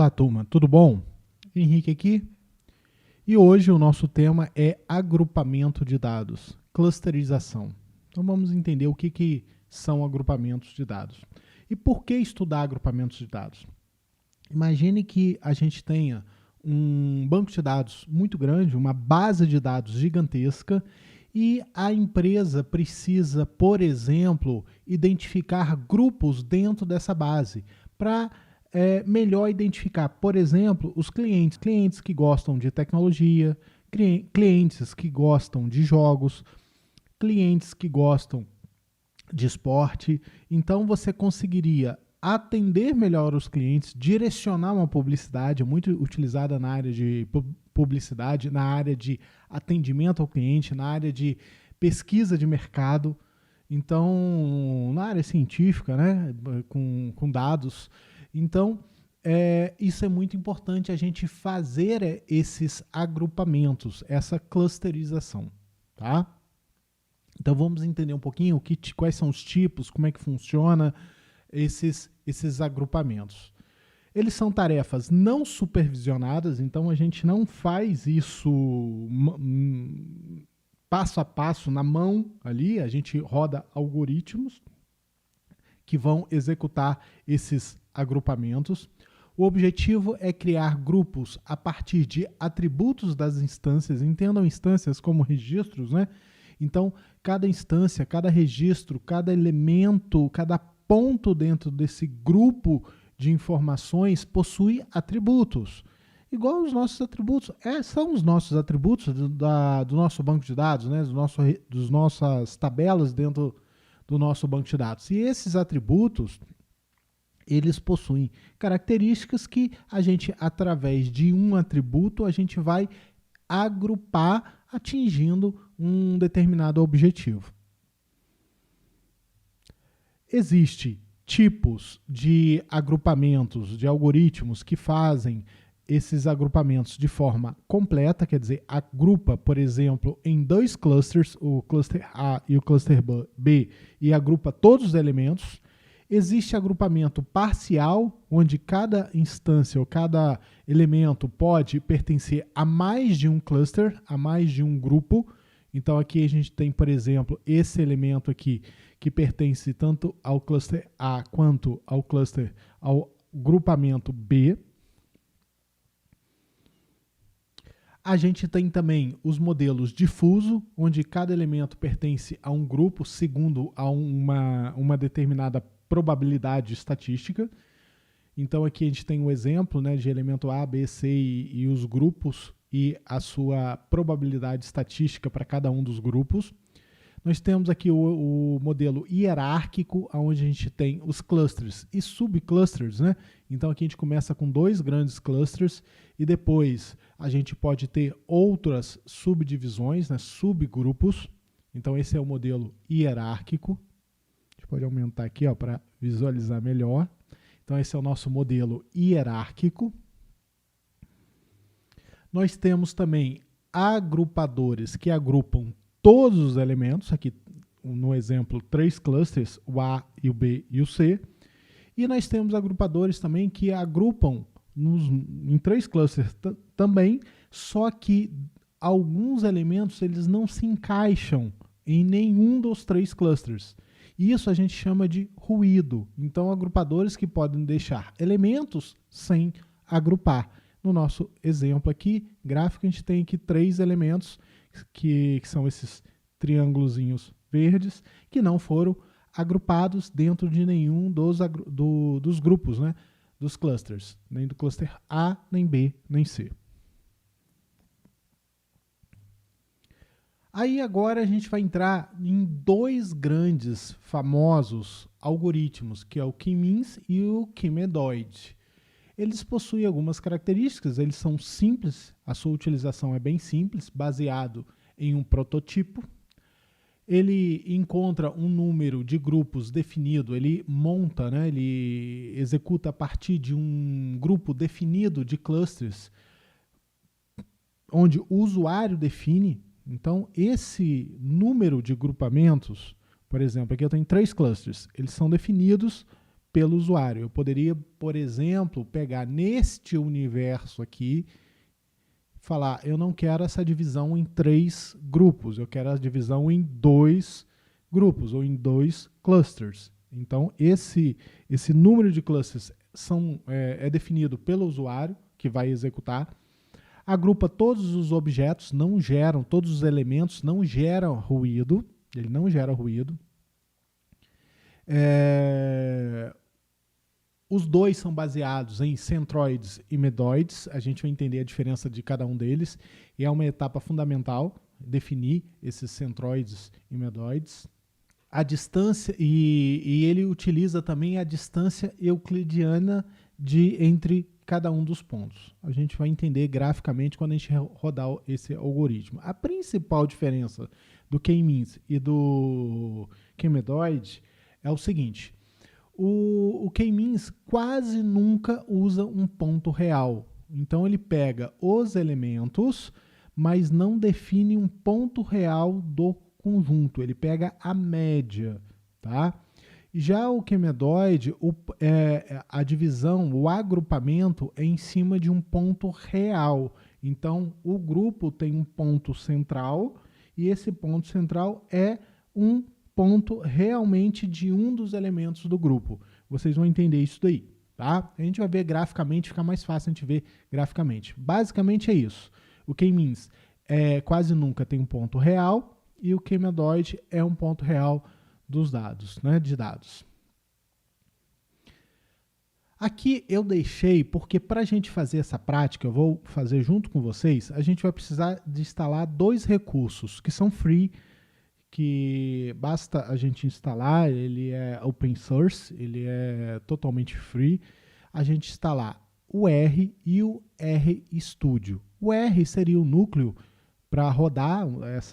Olá, turma, tudo bom? Henrique aqui. E hoje o nosso tema é agrupamento de dados, clusterização. Então vamos entender o que são agrupamentos de dados. E por que estudar agrupamentos de dados? Imagine que a gente tenha um banco de dados muito grande, uma base de dados gigantesca, e a empresa precisa, por exemplo, identificar grupos dentro dessa base para melhor identificar, por exemplo, os clientes que gostam de tecnologia, clientes que gostam de jogos, clientes que gostam de esporte. Então você conseguiria atender melhor os clientes, direcionar uma publicidade muito utilizada na área de publicidade, na área de atendimento ao cliente, na área de pesquisa de mercado. Então, na área científica, né, com dados. Então, isso é muito importante a gente fazer esses agrupamentos, essa clusterização, tá? Então vamos entender um pouquinho quais são os tipos, como é que funciona esses agrupamentos. Eles são tarefas não supervisionadas, então a gente não faz isso passo a passo na mão ali, a gente roda algoritmos que vão executar esses agrupamentos. O objetivo é criar grupos a partir de atributos das instâncias, entendam instâncias como registros, né? Então, cada instância, cada registro, cada elemento, cada ponto dentro desse grupo de informações possui atributos. Igual os nossos atributos. São os nossos atributos do nosso banco de dados, né? Dos nossas tabelas dentro do nosso banco de dados. E esses atributos, eles possuem características que a gente, através de um atributo, a gente vai agrupar atingindo um determinado objetivo. Existem tipos de agrupamentos, de algoritmos que fazem esses agrupamentos de forma completa, quer dizer, agrupa, por exemplo, em dois clusters, o cluster A e o cluster B, e agrupa todos os elementos. Existe agrupamento parcial, onde cada instância ou cada elemento pode pertencer a mais de um cluster, a mais de um grupo. Então aqui a gente tem, por exemplo, esse elemento aqui que pertence tanto ao cluster A quanto ao grupamento B. A gente tem também os modelos difuso, onde cada elemento pertence a um grupo segundo a uma determinada probabilidade estatística. Então aqui a gente tem um exemplo, né, de elemento A, B, C e os grupos e a sua probabilidade estatística para cada um dos grupos. Nós temos aqui o modelo hierárquico, onde a gente tem os clusters e subclusters, né? Então aqui a gente começa com dois grandes clusters e depois a gente pode ter outras subdivisões, né, subgrupos. Então esse é o modelo hierárquico. A gente pode aumentar aqui para visualizar melhor. Então esse é o nosso modelo hierárquico. Nós temos também agrupadores que agrupam todos os elementos, aqui no exemplo 3 clusters, o A, o B e o C. E nós temos agrupadores também que agrupam em 3 clusters também, só que alguns elementos eles não se encaixam em nenhum dos 3 clusters. Isso a gente chama de ruído. Então, agrupadores que podem deixar elementos sem agrupar. No nosso exemplo aqui, gráfico, a gente tem aqui 3 elementos que são esses triângulozinhos verdes, que não foram agrupados dentro de nenhum dos grupos, né, dos clusters, nem do cluster A, nem B, nem C. Aí agora a gente vai entrar em 2 grandes famosos algoritmos, que é o K-means e o K-medoid. Eles possuem algumas características, eles são simples, a sua utilização é bem simples, baseado em um prototipo. Ele encontra um número de grupos definido, ele monta, né, ele executa a partir de um grupo definido de clusters, onde o usuário define. Então, esse número de grupamentos, por exemplo, aqui eu tenho 3 clusters, eles são definidos pelo usuário. Eu poderia, por exemplo, pegar neste universo aqui, falar, eu não quero essa divisão em 3 grupos, eu quero a divisão em 2 grupos ou em 2 clusters. Então, esse número de clusters é definido pelo usuário, que vai executar. Agrupa todos os objetos, todos os elementos não geram ruído, ele não gera ruído. Os dois são baseados em centroides e medoides, a gente vai entender a diferença de cada um deles, e é uma etapa fundamental definir esses centroides e medoides. A distância, e ele utiliza também a distância euclidiana entre cada um dos pontos. A gente vai entender graficamente quando a gente rodar esse algoritmo. A principal diferença do K-means e do K-medoid é o seguinte: o K-means quase nunca usa um ponto real. Então ele pega os elementos, mas não define um ponto real do conjunto. Ele pega a média, tá? Já o K-medoid, a divisão, o agrupamento é em cima de um ponto real. Então o grupo tem um ponto central e esse ponto central é um ponto realmente de um dos elementos do grupo. Vocês vão entender isso daí, tá? A gente vai ver graficamente, fica mais fácil a gente ver graficamente. Basicamente é isso. O K-means quase nunca tem um ponto real e o K-medoid é um ponto real dos dados, né, de dados. Aqui eu deixei, porque para a gente fazer essa prática, eu vou fazer junto com vocês, a gente vai precisar de instalar 2 recursos que são free, que basta a gente instalar, ele é open source, ele é totalmente free, a gente instalar o R e o RStudio. O R seria o núcleo para rodar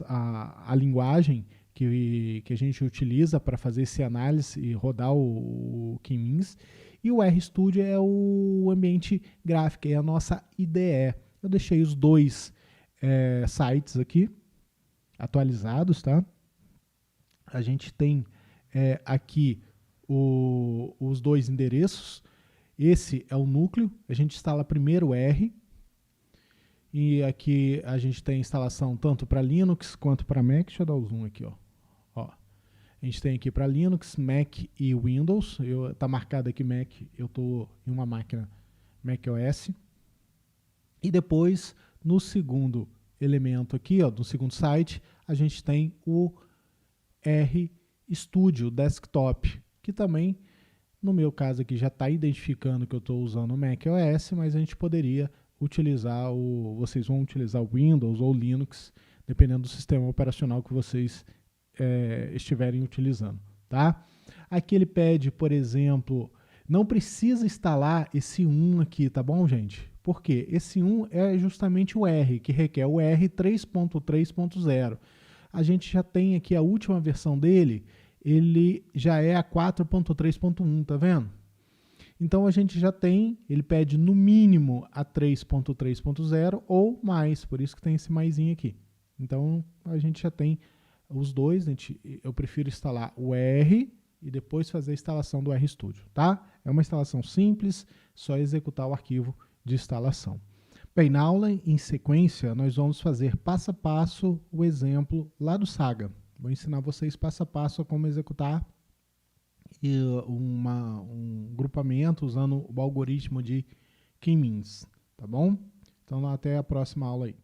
a linguagem que a gente utiliza para fazer esse análise e rodar o K-means, e o RStudio é o ambiente gráfico, é a nossa IDE. Eu deixei os 2 sites aqui atualizados, tá? A gente tem aqui os 2 endereços. Esse é o núcleo. A gente instala primeiro o R. E aqui a gente tem instalação tanto para Linux quanto para Mac. Deixa eu dar o zoom aqui. Ó. A gente tem aqui para Linux, Mac e Windows. Está marcado aqui Mac. Eu estou em uma máquina macOS. E depois, no segundo elemento aqui, no segundo site, a gente tem o RStudio Desktop, que também, no meu caso aqui, já está identificando que eu estou usando o macOS, mas a gente poderia utilizar vocês vão utilizar o Windows ou Linux, dependendo do sistema operacional que vocês estiverem utilizando, tá? Aqui ele pede, por exemplo, não precisa instalar esse 1 aqui, tá bom, gente? Porque esse 1 é justamente o R, que requer o R 3.3.0. A gente já tem aqui a última versão dele, ele já é a 4.3.1, tá vendo? Então a gente já tem, ele pede no mínimo a 3.3.0 ou mais, por isso que tem esse maisinho aqui. Então a gente já tem os 2, eu prefiro instalar o R e depois fazer a instalação do RStudio, tá? É uma instalação simples, só executar o arquivo de instalação. Bem, na aula em sequência, nós vamos fazer passo a passo o exemplo lá do Saga. Vou ensinar vocês passo a passo a como executar um grupamento usando o algoritmo de K-means, tá bom? Então, até a próxima aula aí.